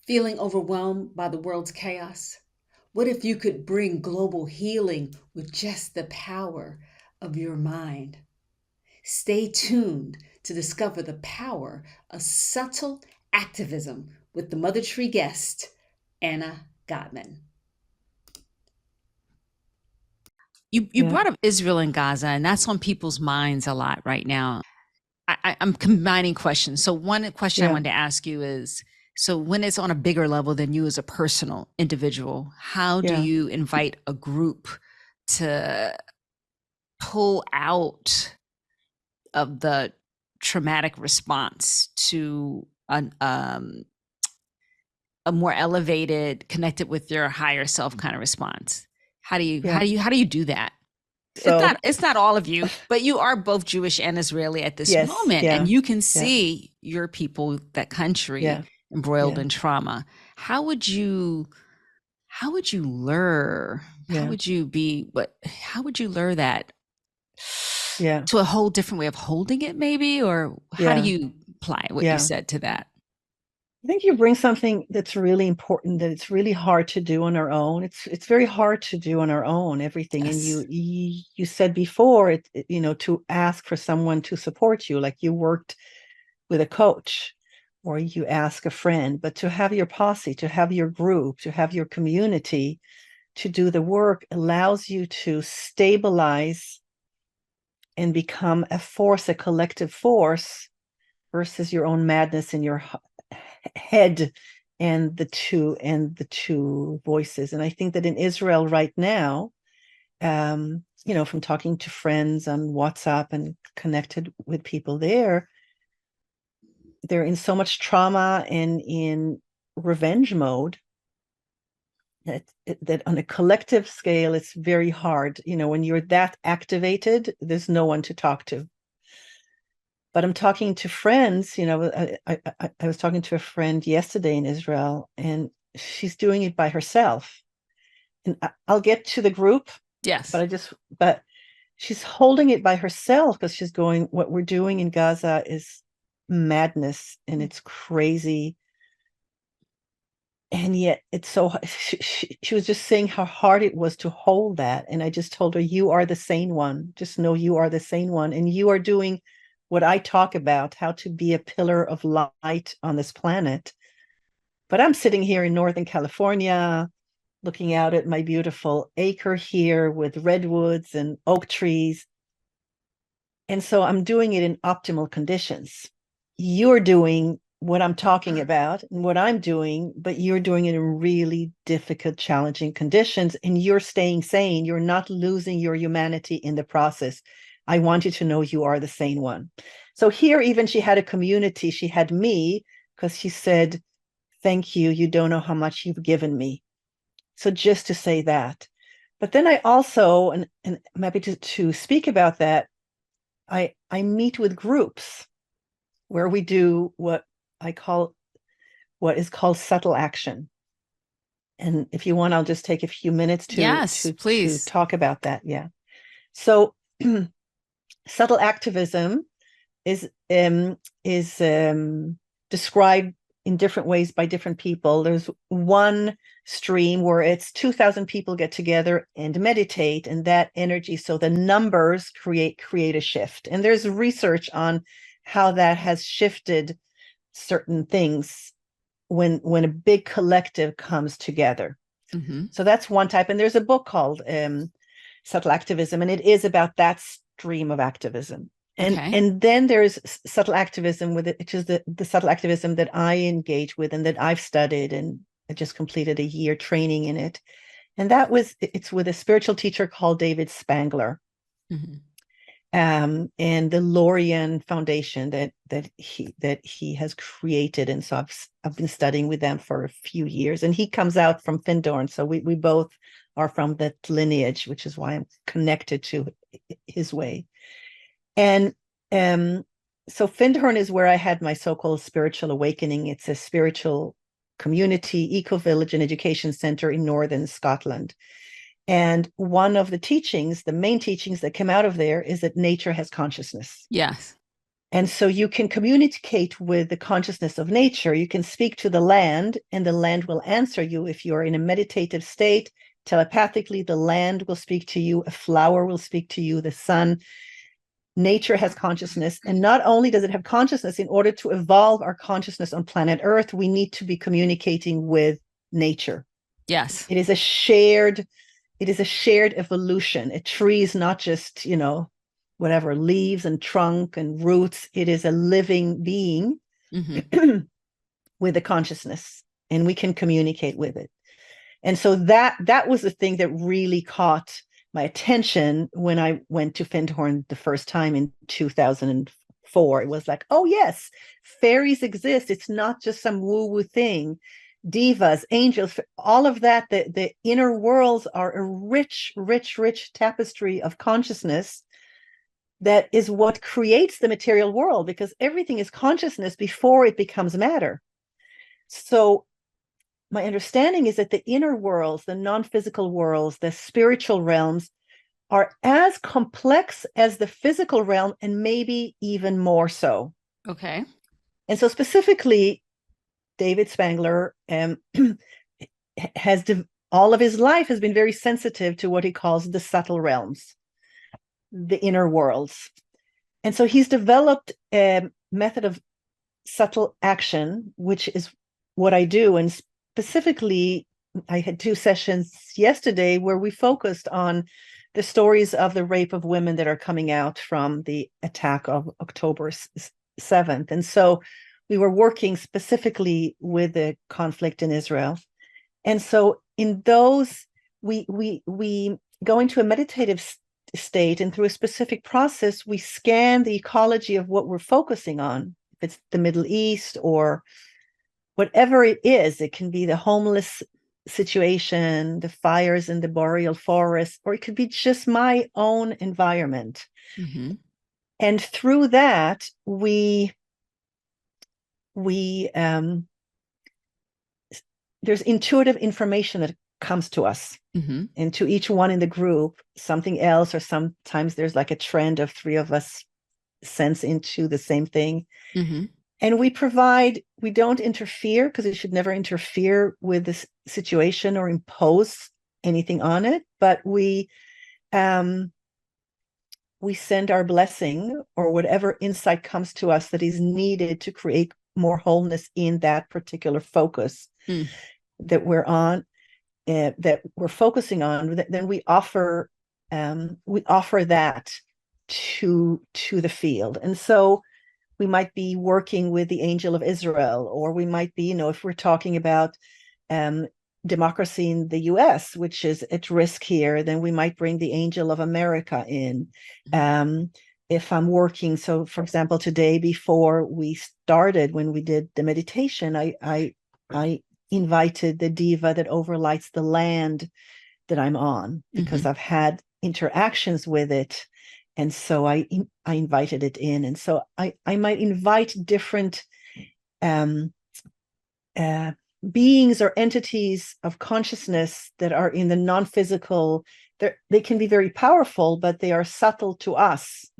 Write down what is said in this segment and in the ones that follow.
Feeling overwhelmed by the world's chaos? What if you could bring global healing with just the power of your mind? Stay tuned to discover the power of subtle activism with the Mother Tree guest, Anna Gatmon. You Yeah, brought up Israel and Gaza, and that's on people's minds a lot right now. I'm combining questions. So one question I yeah, wanted to ask you is, so when it's on a bigger level than you as a personal individual, how do yeah, you invite a group to pull out of the traumatic response to a more elevated, connected with your higher self kind of response? yeah. How do you do that? So It's not all of you, but you are both Jewish and Israeli at this yes, moment, and yeah, you can yeah, see your people, that country yeah, embroiled yeah, in trauma. How would you how would you lure how yeah, would you be what how would you lure that yeah, to a whole different way of holding it, maybe? Or how do yeah, you apply what you yeah. said to that? I think you bring something that's really important that it's really hard to do on our own. It's very hard to do on our own, everything. And Yes. you said before to ask for someone to support you, like you worked with a coach or you ask a friend, but to have your posse, to have your group, to have your community to do the work allows you to stabilize and become a force, a collective force versus your own madness in your head and the two voices. And I think that in Israel right now, from talking to friends on WhatsApp and connected with people there, they're in so much trauma and in revenge mode that on a collective scale, it's very hard. When you're that activated, there's no one to talk to. But I'm talking to friends, I was talking to a friend yesterday in Israel, and she's doing it by herself. And I'll get to the group, Yes. but she's holding it by herself because she's going, what we're doing in Gaza is madness and it's crazy. And yet it's so, she was just saying how hard it was to hold that. And I just told her, you are the sane one. Just know you are the sane one. And you are doing what I talk about, how to be a pillar of light on this planet. But I'm sitting here in Northern California, looking out at my beautiful acre here with redwoods and oak trees. And so I'm doing it in optimal conditions. You're doing what I'm talking about and what I'm doing, but you're doing it in really difficult, challenging conditions, and you're staying sane. You're not losing your humanity in the process. I want you to know you are the sane one. So here, even she had a community. She had me because she said, thank you. You don't know how much you've given me. So just to say that. But then I also, and I'm happy to speak about that, I meet with groups where we do I call what is called subtle action. And if you want, I'll just take a few minutes to Yes, to to please. talk about that. Yeah. So subtle activism is described in different ways by different people. There's one stream where it's 2,000 people get together and meditate, and that energy, so the numbers create a shift. And there's research on how that has shifted certain things when a big collective comes together. Hmm. So that's one type. And there's a book called Subtle Activism, and it is about that stream of activism. And Okay. and then there's subtle activism with it, which is the subtle activism that I engage with and that I've studied, and I just completed a year training in it. And it's with a spiritual teacher called David Spangler, Hmm. and the Lorian Foundation that he has created. And so I've been studying with them for a few years, and he comes out from Findorn, so we both are from that lineage, which is why I'm connected to his way. And so Findhorn is where I had my so-called spiritual awakening. It's a spiritual community, eco-village, and education center in northern Scotland. And one of the main teachings that came out of there is that nature has consciousness. Yes. And so you can communicate with the consciousness of nature. You can speak to the land, and the land will answer you. If you're in a meditative state, telepathically, the land will speak to you, a flower will speak to you, the sun. Nature has consciousness. And not only does it have consciousness, in order to evolve our consciousness on planet Earth, we need to be communicating with nature. Yes. It is a shared evolution. A tree is not just, whatever, leaves and trunk and roots. It is a living being with a consciousness, and we can communicate with it. And so that was the thing that really caught my attention when I went to Findhorn the first time in 2004. It was like, oh yes, fairies exist. It's not just some woo-woo thing. Divas, angels, all of that, the inner worlds are a rich, rich, rich tapestry of consciousness that is what creates the material world, because everything is consciousness before it becomes matter. So my understanding is that the inner worlds, the non-physical worlds, the spiritual realms are as complex as the physical realm, and maybe even more so. Okay. And so specifically, David Spangler all of his life has been very sensitive to what he calls the subtle realms, the inner worlds. And so he's developed a method of subtle action, which is what I do. And specifically, I had 2 sessions yesterday where we focused on the stories of the rape of women that are coming out from the attack of October 7th. And so we were working specifically with the conflict in Israel. And so in those, we go into a meditative state, and through a specific process, we scan the ecology of what we're focusing on. If it's the Middle East or whatever it is, it can be the homeless situation, the fires in the boreal forest, or it could be just my own environment. And through that, there's intuitive information that comes to us, and to each one in the group, something else, or sometimes there's like a trend of 3 of us sense into the same thing. And we don't interfere, because we should never interfere with this situation or impose anything on it, but we send our blessing or whatever insight comes to us that is needed to create more wholeness in that particular focus that we're on, that we're focusing on. Then we offer that to the field. And so we might be working with the angel of Israel, or we might be, if we're talking about democracy in the US, which is at risk here, then we might bring the angel of America in. If I'm working, so for example, today before we started, when we did the meditation, I invited the diva that overlights the land that I'm on, because I've had interactions with it. And so I invited it in. And so I might invite different beings or entities of consciousness that are in the non-physical. They can be very powerful, but they are subtle to us.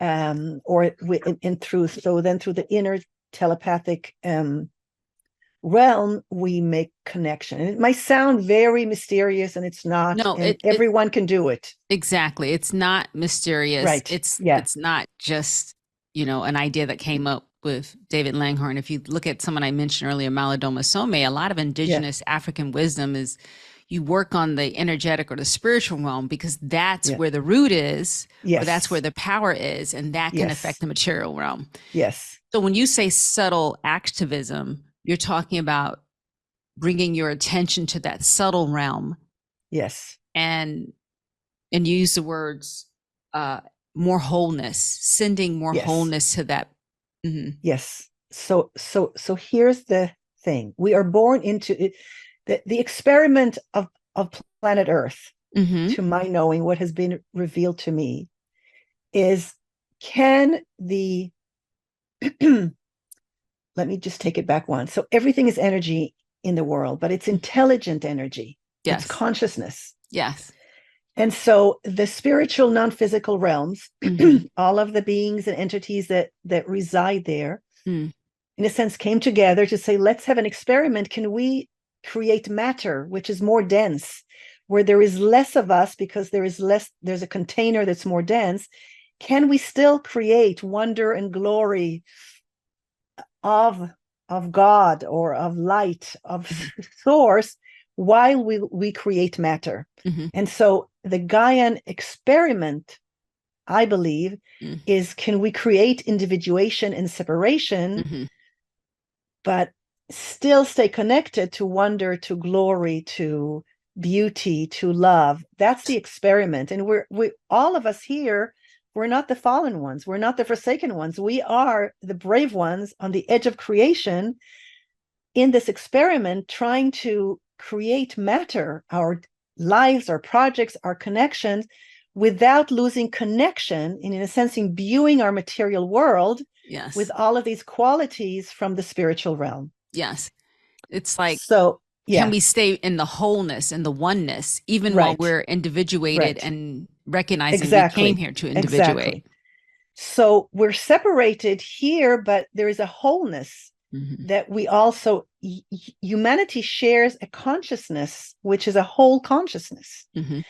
Or through the inner telepathic realm, we make connection. And it might sound very mysterious, and it's not. No, everyone can do it. Exactly. It's not mysterious. Right. It's not just, an idea that came up with David Langhorne. If you look at someone I mentioned earlier, Malidoma Some, a lot of indigenous African wisdom is you work on the energetic or the spiritual realm, because that's where the root is, or that's where the power is, and that can affect the material realm. Yes. So when you say subtle activism, you're talking about bringing your attention to that subtle realm. Yes. And use the words more wholeness, sending more wholeness to that. Yes. So here's the thing. We are born into it. The experiment of planet Earth, to my knowing, what has been revealed to me is, can the let me just take it back one. So everything is energy in the world, but it's intelligent energy. Yes. It's consciousness. Yes. And so the spiritual non-physical realms, Mhm. all of the beings and entities that reside there, Mm. in a sense, came together to say, let's have an experiment. Can we create matter, which is more dense, where there is less of us because there's a container that's more dense? Can we still create wonder and glory of God or of light, of source, while we create matter? Mhm. And so the Gaian experiment, I believe, Mm. is, can we create individuation and separation, Mhm. but still stay connected to wonder, to glory, to beauty, to love? That's the experiment. And we all of us here, we're not the fallen ones, we're not the forsaken ones, we are the brave ones on the edge of creation in this experiment, trying to create matter, our lives, our projects, our connections, without losing connection, and in a sense imbuing our material world with Yes. all of these qualities from the spiritual realm. Yes. It's like, So can yeah, we stay in the wholeness and the oneness, even while right, we're individuated right, and recognizing we came exactly, here to individuate? exactly. So we're separated here, but there is a wholeness Mhm. that we also, humanity shares a consciousness, which is a whole consciousness. Mhm.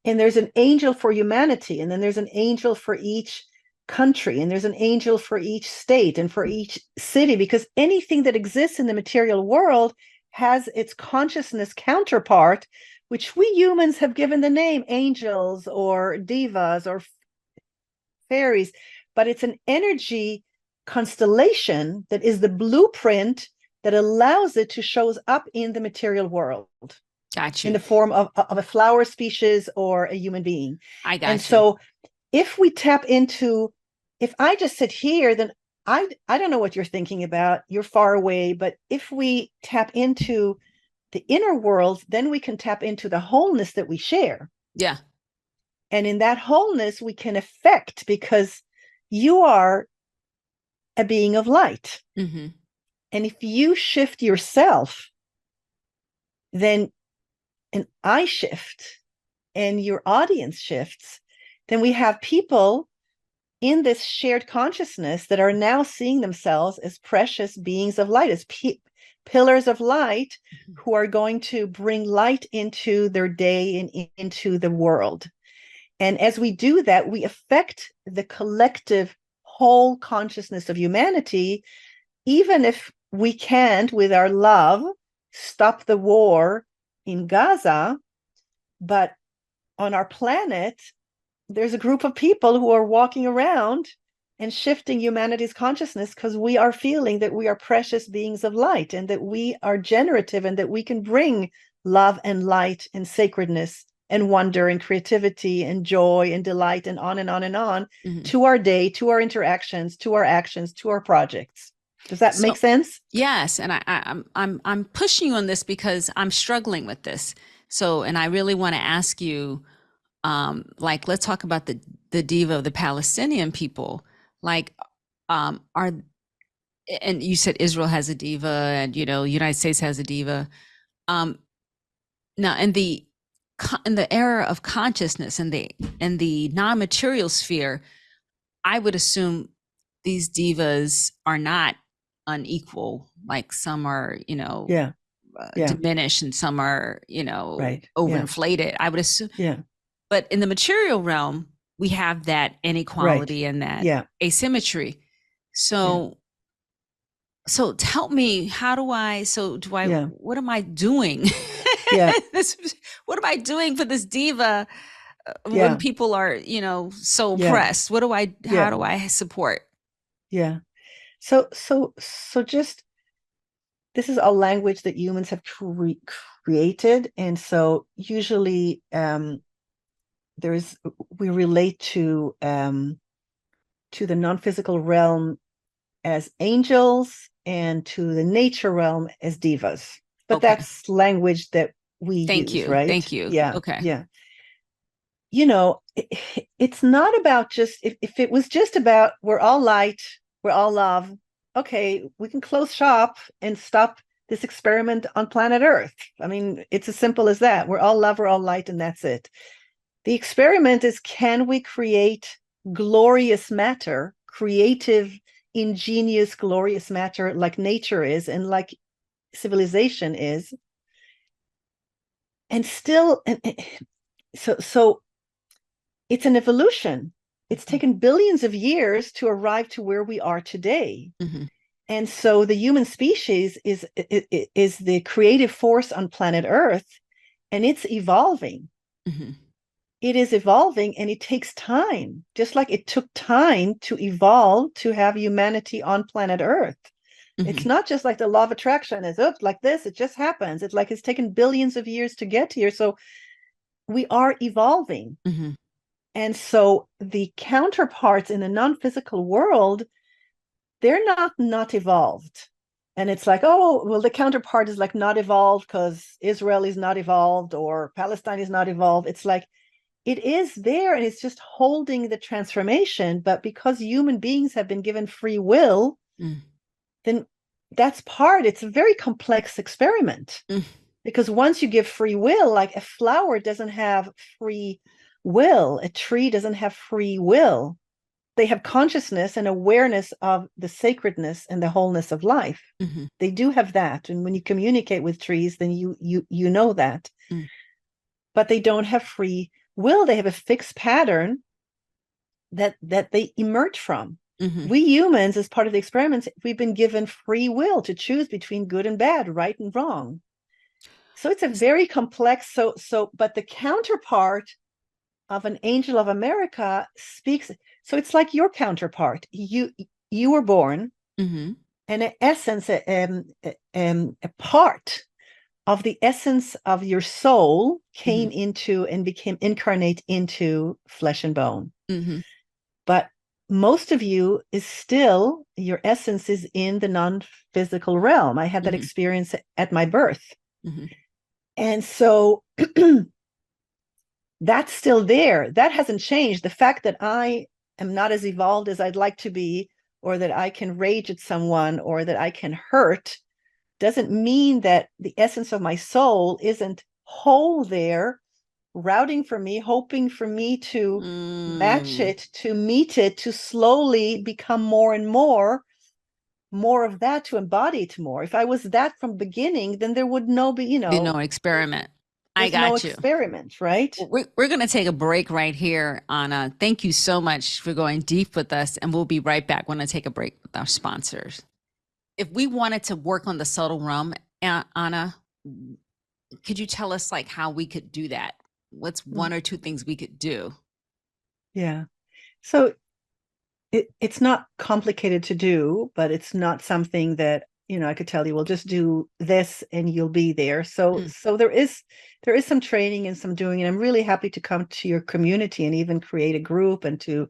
And there's an angel for humanity, and then there's an angel for each country, and there's an angel for each state and for each city, because anything that exists in the material world has its consciousness counterpart, which we humans have given the name angels or divas or fairies, but it's an energy constellation that is the blueprint that allows it to show up in the material world Got in you. the form of a flower species or a human being. I And got you. so if we tap into, if I just sit here, then I don't know what you're thinking about, you're far away, but if we tap into the inner world, then we can tap into the wholeness that we share. Yeah. And in that wholeness, we can affect, because you are a being of light. Mhm. And if you shift yourself, then, and I shift, and your audience shifts, then we have people in this shared consciousness that are now seeing themselves as precious beings of light, as pillars of light, who are going to bring light into their day and into the world. And as we do that, we affect the collective whole consciousness of humanity, even if we can't, with our love, stop the war in Gaza. But on our planet, there's a group of people who are walking around and shifting humanity's consciousness, because we are feeling that we are precious beings of light, and that we are generative, and that we can bring love and light and sacredness and wonder and creativity and joy and delight and on and on and on Mhm. to our day, to our interactions, to our actions, to our projects. Does that make So sense? yes, and I'm pushing you on this because I'm struggling with this. So, and I really want to ask you, like, let's talk about the diva of the Palestinian people. Like, are, and you said Israel has a diva, and United States has a diva. Um, Now, in the era of consciousness and the non-material sphere, I would assume these divas are not unequal. Like, some are, Yeah, yeah, diminished, and some are, right. Yeah, overinflated. I would assume, yeah, but in the material realm, we have that right. inequality and that Yeah, asymmetry. yeah, So tell me, how do I, so do I, yeah, what am I doing? yeah, this, what am I doing for this diva when yeah, people are, so yeah, oppressed? How yeah, do I support? yeah. So just, this is a language that humans have created, and so usually there's we relate to the non-physical realm as angels, and to the nature realm as divas. But Okay. that's language that we Thank use, you. right? Thank you. Yeah, Okay. yeah. It's not about just, if it was just about we're all light, we're all love, okay, we can close shop and stop this experiment on planet Earth. I mean, it's as simple as that. We're all love, we're all light, and that's it. The experiment is, can we create glorious matter, creative, ingenious, glorious matter like nature is and like civilization is, and still, so it's an evolution. It's taken billions of years to arrive to where we are today. Mm-hmm. And so the human species is the creative force on planet Earth, and it's evolving. Mm-hmm. It is evolving, and it takes time, just like it took time to evolve to have humanity on planet Earth. Mm-hmm. It's not just like the law of attraction is like this, it just happens. It's like it's taken billions of years to get here. So we are evolving. Mm-hmm. And so the counterparts in the non-physical world, they're not evolved. And it's like, oh, well, the counterpart is like not evolved because Israel is not evolved or Palestine is not evolved. It's like, it is there and it's just holding the transformation. But because human beings have been given free will, then that's part. It's a very complex experiment. Because once you give free will, like a flower doesn't have free will, a tree doesn't have free will. They have consciousness and awareness of the sacredness and the wholeness of life. Mm-hmm. They do have that. And when you communicate with trees, then you know that. But they don't have free will. They have a fixed pattern that they emerge from. We humans, as part of the experiments, we've been given free will to choose between good and bad, right and wrong. So it's a very complex, but the counterpart of an angel of America speaks. So it's like your counterpart. You were born, and in essence, a part of the essence of your soul came into and became incarnate into flesh and bone. But most of you is still, your essence is in the non-physical realm. I had that experience at my birth. And so that's still there. That hasn't changed. The fact that I am not as evolved as I'd like to be, or that I can rage at someone, or that I can hurt, doesn't mean that the essence of my soul isn't whole there, routing for me, hoping for me to match it, to meet it, to slowly become more and more of that, to embody it more. If I was that from beginning, then there would be no experiment. I got no you. experiment, right? We're going to take a break right here, Anna. Thank you so much for going deep with us, and we'll be right back. We're going to take a break with our sponsors. If we wanted to work on the subtle realm, Anna, could you tell us like how we could do that? What's one or two things we could do? Yeah. So it's not complicated to do, but it's not something that, I could tell you, well, just do this and you'll be there. So there is some training and some doing, and I'm really happy to come to your community and even create a group and to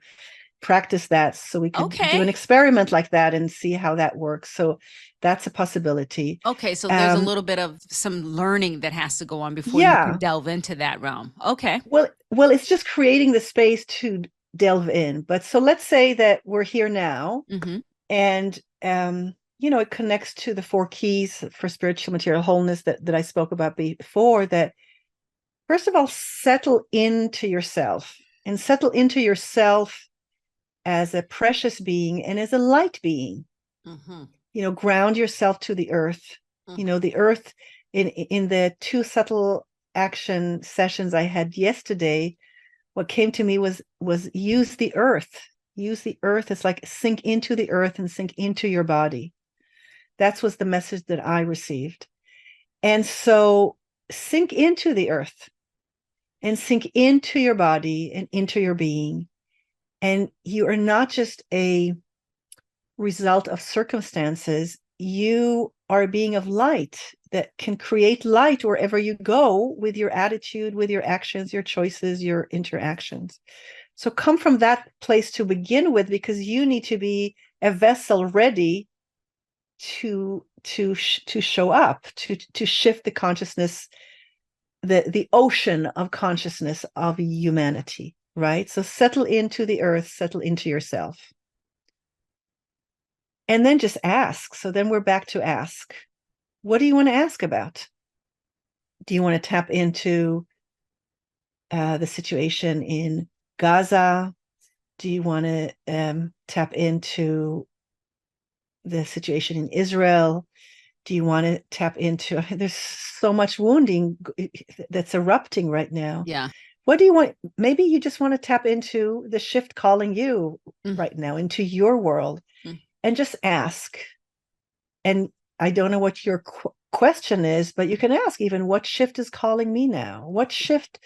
practice that, so we can do an experiment like that and see how that works. So that's a possibility. Okay, so there's a little bit of some learning that has to go on before you can delve into that realm. Okay. Well, it's just creating the space to delve in. But so let's say that we're here now, and it connects to the 4 keys for spiritual material wholeness that I spoke about before. That first of all, settle into yourself, and settle into yourself as a precious being and as a light being. Ground yourself to the earth. The earth, in the 2 subtle action sessions I had yesterday, what came to me was use the earth. Use the earth. It's like sink into the earth and sink into your body. That was the message that I received. And so sink into the earth and sink into your body and into your being. And you are not just a result of circumstances. You are a being of light that can create light wherever you go, with your attitude, with your actions, your choices, your interactions. So come from that place to begin with, because you need to be a vessel ready to show up, to shift the consciousness, the ocean of consciousness of humanity, right? So settle into the earth, settle into yourself. And then just ask. So then we're back to ask. What do you want to ask about? Do you want to tap into the situation in Gaza? Do you want to tap into the situation in Israel? Do you want to tap into, there's so much wounding that's erupting right now. Yeah. What do you want? Maybe you just want to tap into the shift calling you right now into your world and just ask. And I don't know what your question is, but you can ask even, what shift is calling me now? What shift,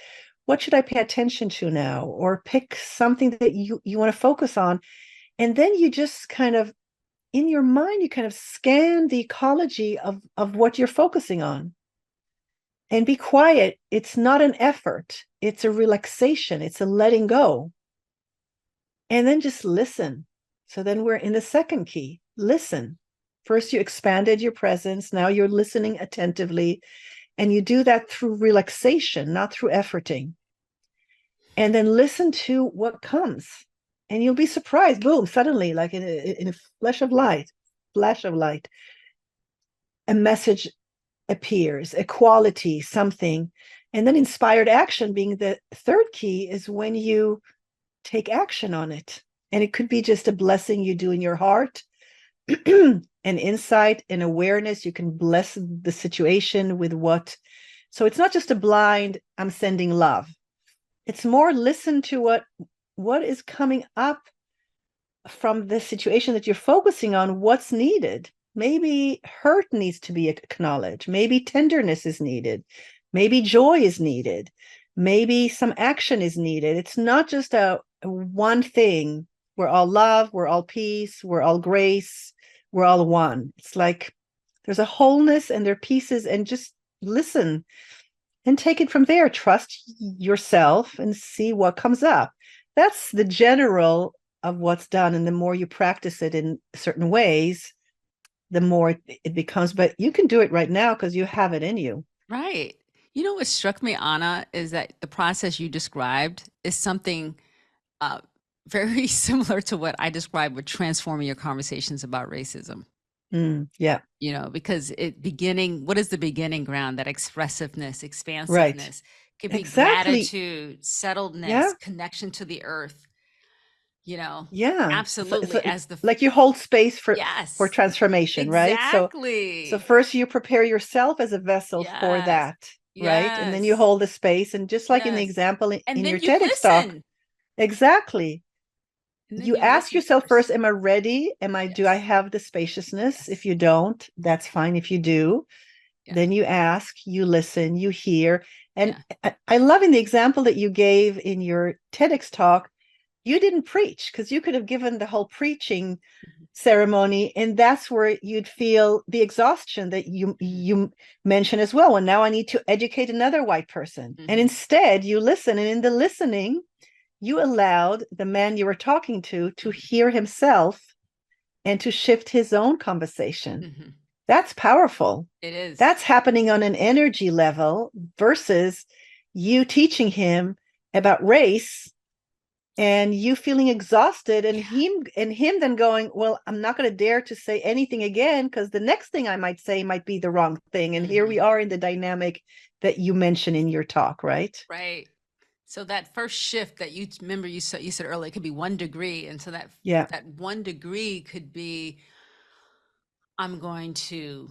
what should I pay attention to now? Or pick something that you want to focus on. And then you just kind of, in your mind, you kind of scan the ecology of what you're focusing on. And be quiet. It's not an effort. It's a relaxation. It's a letting go. And then just listen. So then we're in the second key. Listen. First, you expanded your presence. Now you're listening attentively. And you do that through relaxation, not through efforting. And then listen to what comes. And you'll be surprised. Boom, suddenly, like in a flash of light, a message appears, a quality, something. And then inspired action being the third key is when you take action on it. And it could be just a blessing you do in your heart, an insight, an awareness. You can bless the situation with what. So it's not just a blind, I'm sending love. It's more listen to what is coming up from the situation that you're focusing on, what's needed. Maybe hurt needs to be acknowledged. Maybe tenderness is needed. Maybe joy is needed. Maybe some action is needed. It's not just a one thing. We're all love, we're all peace, we're all grace, we're all one. It's like there's a wholeness and there are pieces, and just listen and take it from there. Trust yourself and see what comes up. That's the general of what's done. And the more you practice it in certain ways, the more it becomes. But you can do it right now because you have it in you. Right. You know what struck me, Anna, is that the process you described is something very similar to what I described with transforming your conversations about racism. Yeah. You know, because what is the beginning ground? That expressiveness, expansiveness, right. could be Exactly. gratitude, settledness, Yeah. connection to the earth. You know, yeah, absolutely. As the like you hold space for yes, transformation, right? exactly. So first you prepare yourself as a vessel for Yes, that, right? And then you yes, hold the space, and just like in the yes, example and in then your you TEDx talk, listen, exactly. and then You you ask listen yourself first, first. am I ready? Do I Yes, have the spaciousness? If yes, you don't, that's fine. If you do, yeah, then you ask, you listen, you hear. And yeah. I love in the example that you gave in your TEDx talk, you didn't preach, because you could have given the whole preaching Mhm, ceremony, and that's where you'd feel the exhaustion that you mentioned as well. And now I need to educate another white person. And mhm, instead you listen, and in the listening you allowed the man you were talking to mhm, hear himself and to shift his own conversation. mhm. That's powerful. It is. That's happening on an energy level versus you teaching him about race and you feeling exhausted, and Yeah. him then going, well, I'm not going to dare to say anything again because the next thing I might say might be the wrong thing. And here Mhm. we are in the dynamic that you mentioned in your talk, right? Right. So that first shift that you remember you said earlier, it could be 1 degree, and so Yeah. that 1 degree could be, I'm going to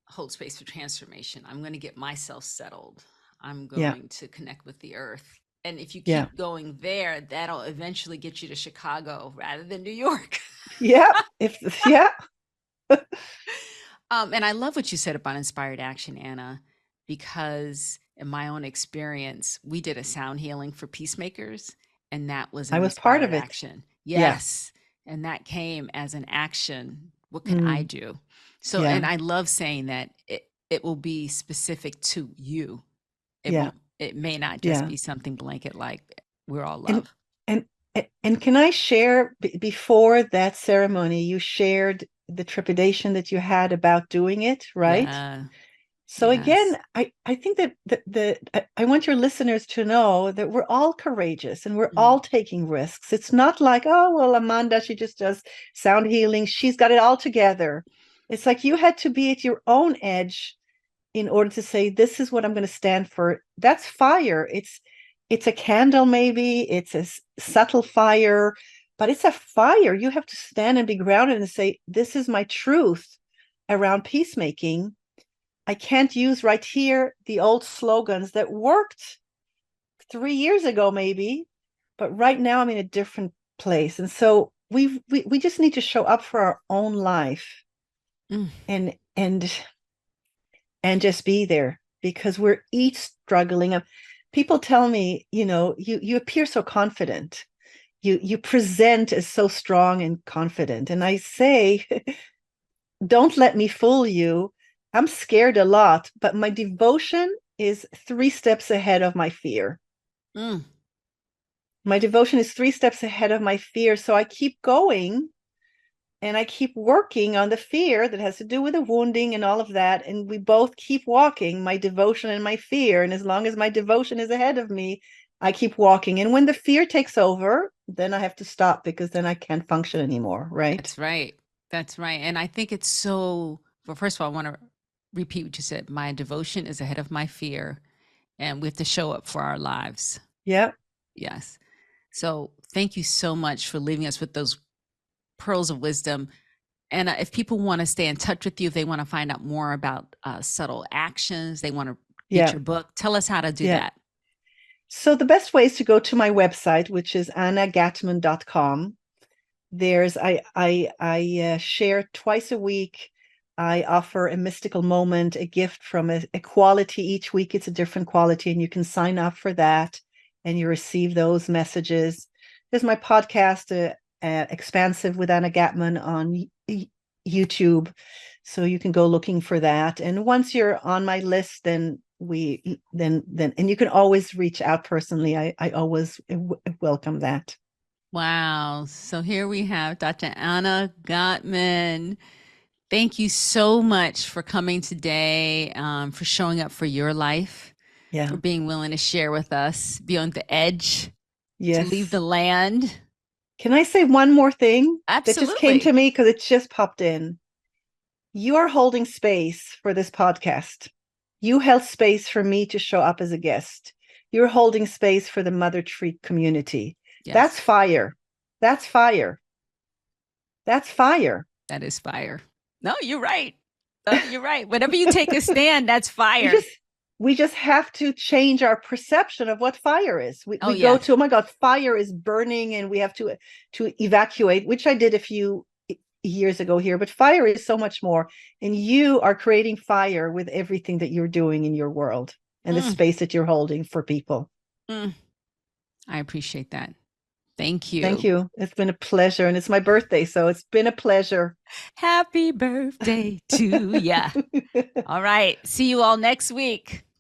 hold space for transformation. I'm going to get myself settled. I'm Yeah. going to connect with the earth. And if you Yeah. keep going there, that'll eventually get you to Chicago rather than New York. Yeah. If yeah. And I love what you said about inspired action, Anna, because in my own experience, we did a sound healing for peacemakers, and that was I an was part inspired of it. action. Yeah. Yes. And that came as an action. What can I Mm, do? So, yeah. and I love saying that it will be specific to you. Yeah. It may not just Yeah. be something blanket like we're all And love. and and can I share, before that ceremony, you shared the trepidation that you had about doing it, right? Yeah. So Yes. again, I think that I want your listeners to know that we're all courageous and we're Mhm. all taking risks. It's not like, oh, well, Amanda, she just does sound healing. She's got it all together. It's like you had to be at your own edge in order to say, this is what I'm going to stand for. That's fire. it's a candle, maybe it's a subtle fire, but it's a fire. You have to stand and be grounded and say, this is my truth around peacemaking. I can't use right here the old slogans that worked 3 years ago, maybe, but right now I'm in a different place. And so we just need to show up for our own life and just be there, because we're each struggling. People tell me, you appear so confident. You present as so strong and confident. And I say, don't let me fool you. I'm scared a lot, but my devotion is 3 steps ahead of my fear. My devotion is 3 steps ahead of my fear. So I keep going and I keep working on the fear that has to do with the wounding and all of that. And we both keep walking, my devotion and my fear. And as long as my devotion is ahead of me, I keep walking. And when the fear takes over, then I have to stop, because then I can't function anymore. Right? That's right. That's right. And I think it's so, well, first of all, I want to repeat what you said. My devotion is ahead of my fear, and we have to show up for our lives. Yeah. Yes. So thank you so much for leaving us with those pearls of wisdom. And if people want to stay in touch with you, if they want to find out more about subtle actions, they want to get your book, tell us how to do that. So the best way is to go to my website, which is annagatmon.com. There's I share twice a week. I offer a mystical moment, a gift from a quality each week. It's a different quality, and you can sign up for that and you receive those messages. There's my podcast, Expansive with Anna Gatmon, on YouTube. So you can go looking for that. And once you're on my list, then and you can always reach out personally. I always welcome that. Wow. So here we have Dr. Anna Gatmon. Thank you so much for coming today, for showing up for your life, for being willing to share with us, be on the edge, to leave the land. Can I say one more thing? Absolutely. That just came to me because it just popped in. You are holding space for this podcast. You held space for me to show up as a guest. You're holding space for the Mother Tree community. Yes. That's fire. That's fire. That's fire. That is fire. No, you're right. You're right. Whenever you take a stand, that's fire. We just have to change our perception of what fire is. We go to, oh my God, fire is burning and we have to evacuate, which I did a few years ago here, but fire is so much more. And you are creating fire with everything that you're doing in your world and the space that you're holding for people. I appreciate that. Thank you. Thank you. It's been a pleasure. And it's my birthday, so it's been a pleasure. Happy birthday to ya. All right. See you all next week.